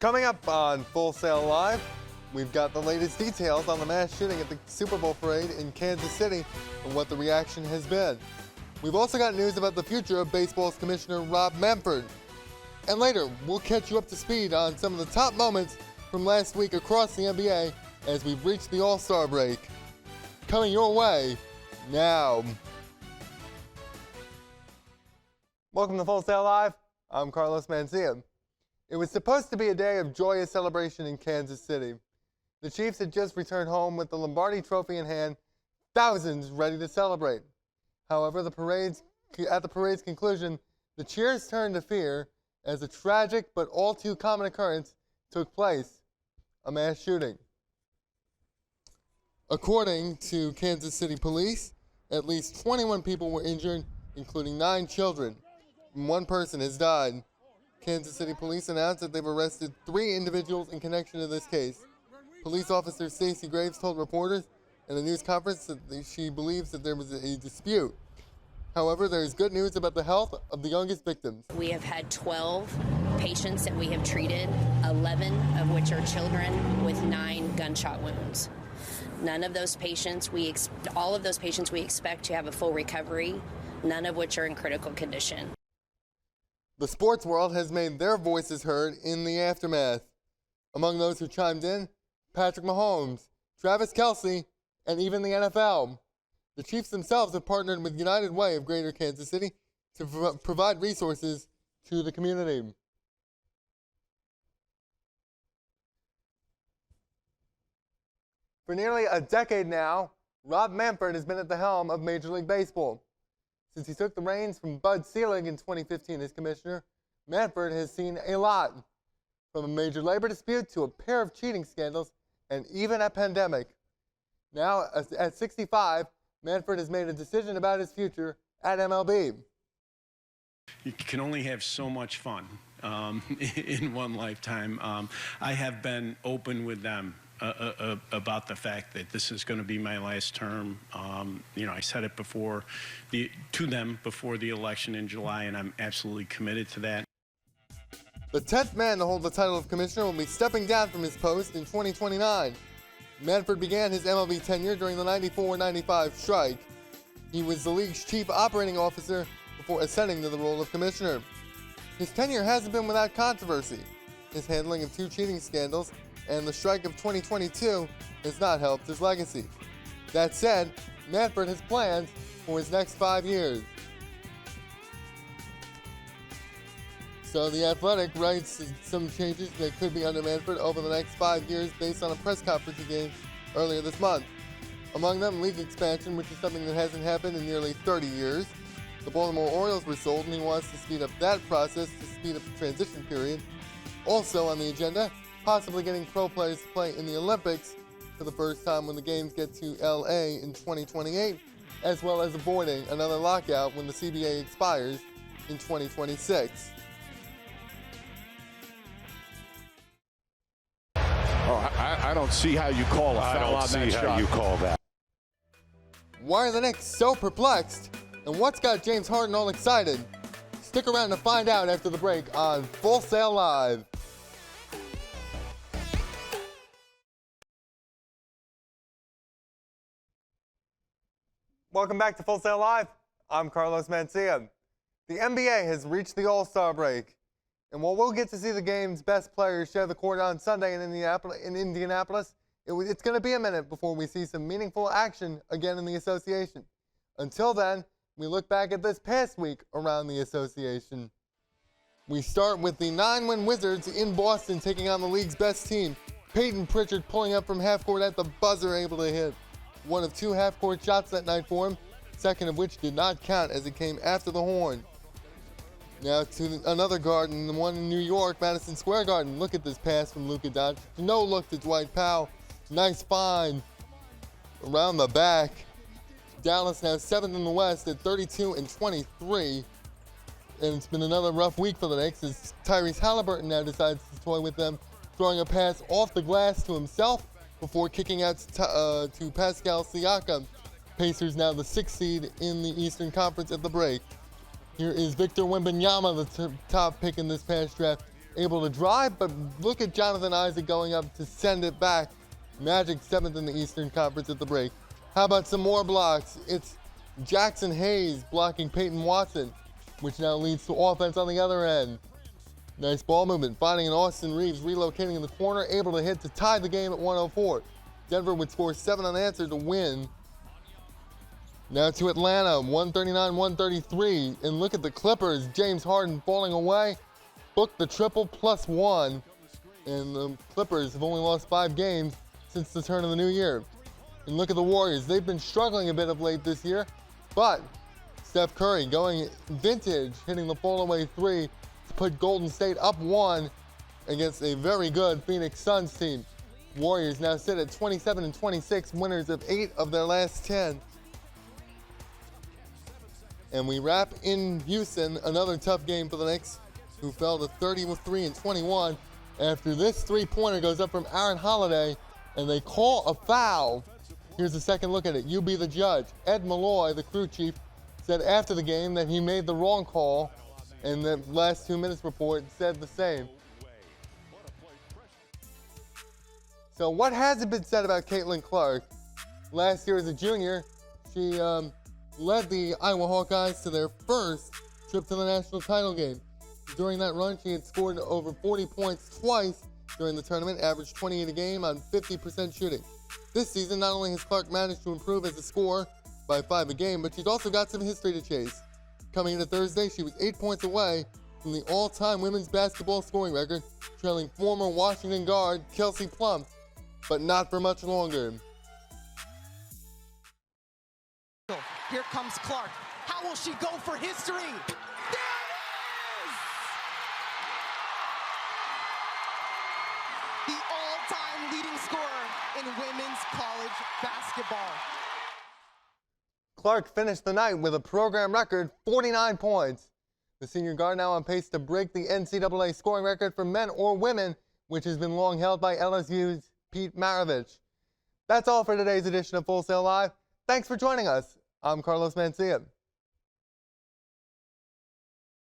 Coming up on Full Sail Live, we've got the latest details on the mass shooting at the Super Bowl parade in Kansas City and what the reaction has been. We've also got news about the future of baseball's commissioner, Rob Manfred. And later, we'll catch you up to speed on some of the top moments from last week across the NBA as we've reached the All-Star break. Coming your way now. Welcome to Full Sail Live. I'm Karlos Mancilla. It was supposed to be a day of joyous celebration in Kansas City. The Chiefs had just returned home with the Lombardi Trophy in hand, thousands ready to celebrate. However, at the parade's conclusion, the cheers turned to fear as a tragic but all too common occurrence took place, a mass shooting. According to Kansas City police, at least 21 people were injured, including 9 children. One person has died. Kansas City police announced that they've arrested 3 individuals in connection to this case. Police officer Stacey Graves told reporters in a news conference that she believes that there was a dispute. However, there is good news about the health of the youngest victims. We have had 12 patients that we have treated, 11 of which are children with 9 gunshot wounds. None of those patients, all of those patients we expect to have a full recovery, none of which are in critical condition. The sports world has made their voices heard in the aftermath. Among those who chimed in, Patrick Mahomes, Travis Kelce, and even the NFL. The Chiefs themselves have partnered with United Way of Greater Kansas City to provide resources to the community. For nearly a decade now, Rob Manfred has been at the helm of Major League Baseball. Since he took the reins from Bud Selig in 2015 as commissioner, Manfred has seen a lot, from a major labor dispute to a pair of cheating scandals and even a pandemic. Now, at 65, Manfred has made a decision about his future at MLB. You can only have so much fun in one lifetime. I have been open with them about the fact that this is going to be my last term. I said it to them before the election in July, and I'm absolutely committed to that. The 10th man to hold the title of commissioner will be stepping down from his post in 2029. Manfred began his MLB tenure during the 94-95 strike. He was the league's chief operating officer before ascending to the role of commissioner. His tenure hasn't been without controversy. His handling of 2 cheating scandals and the strike of 2022 has not helped his legacy. That said, Manfred has plans for his next 5 years. So The Athletic writes some changes that could be under Manfred over the next 5 years based on a press conference he gave earlier this month. Among them, league expansion, which is something that hasn't happened in nearly 30 years. The Baltimore Orioles were sold, and he wants to speed up that process to speed up the transition period. Also on the agenda, possibly getting pro players to play in the Olympics for the first time when the games get to LA in 2028, as well as avoiding another lockout when the CBA expires in 2026. I don't see how you call a foul on that shot. I don't see how you call that. Why are the Knicks so perplexed? And what's got James Harden all excited? Stick around to find out after the break on Full Sail Live. Welcome back to Full Sail Live. I'm Karlos Mancilla. The NBA has reached the All-Star break. And while we'll get to see the game's best players share the court on Sunday in Indianapolis, it's going to be a minute before we see some meaningful action again in the association. Until then, we look back at this past week around the association. We start with the 9-win Wizards in Boston taking on the league's best team. Peyton Pritchard pulling up from half court at the buzzer, able to hit one of 2 half-court shots that night for him, second of which did not count as it came after the horn. Now to another Garden, the one in New York, Madison Square Garden. Look at this pass from Luka Doncic. No look to Dwight Powell. Nice find around the back. Dallas now 7th in the West at 32-23. And it's been another rough week for the Knicks as Tyrese Halliburton now decides to toy with them, throwing a pass off the glass to himself before kicking out to Pascal Siakam. Pacers now the 6th seed in the Eastern Conference at the break. Here is Victor Wembanyama, the top pick in this past draft, able to drive, but look at Jonathan Isaac going up to send it back. Magic 7th in the Eastern Conference at the break. How about some more blocks? It's Jackson Hayes blocking Peyton Watson, which now leads to offense on the other end. Nice ball movement, finding an Austin Reeves relocating in the corner, able to hit to tie the game at 104. Denver would score 7 unanswered to win. Now to Atlanta, 139-133. And look at the Clippers. James Harden falling away. Booked the triple +1. And the Clippers have only lost 5 games since the turn of the new year. And look at the Warriors. They've been struggling a bit of late this year. But Steph Curry going vintage, hitting the fall-away 3 to put Golden State up 1 against a very good Phoenix Suns team. Warriors now sit at 27-26, winners of 8 of their last 10. And we wrap in Houston, another tough game for the Knicks, who fell to 33-21 after this three-pointer goes up from Aaron Holiday, and they call a foul. Here's a second look at it. You be the judge. Ed Malloy, the crew chief, said after the game that he made the wrong call, and the last 2 minutes report said the same. So what hasn't been said about Caitlin Clark? Last year as a junior, she led the Iowa Hawkeyes to their first trip to the national title game. During that run, she had scored over 40 points twice during the tournament, averaged 28 a game on 50% shooting. This season, not only has Clark managed to improve as a scorer by 5 a game, but she's also got some history to chase. Coming into Thursday, she was 8 points away from the all-time women's basketball scoring record, trailing former Washington guard Kelsey Plum, but not for much longer. Here comes Clark. How will she go for history? There it is! The all-time leading scorer in women's college basketball. Clark finished the night with a program record 49 points. The senior guard now on pace to break the NCAA scoring record for men or women, which has been long held by LSU's Pete Maravich. That's all for today's edition of Full Sail Live. Thanks for joining us. I'm Karlos Mancilla.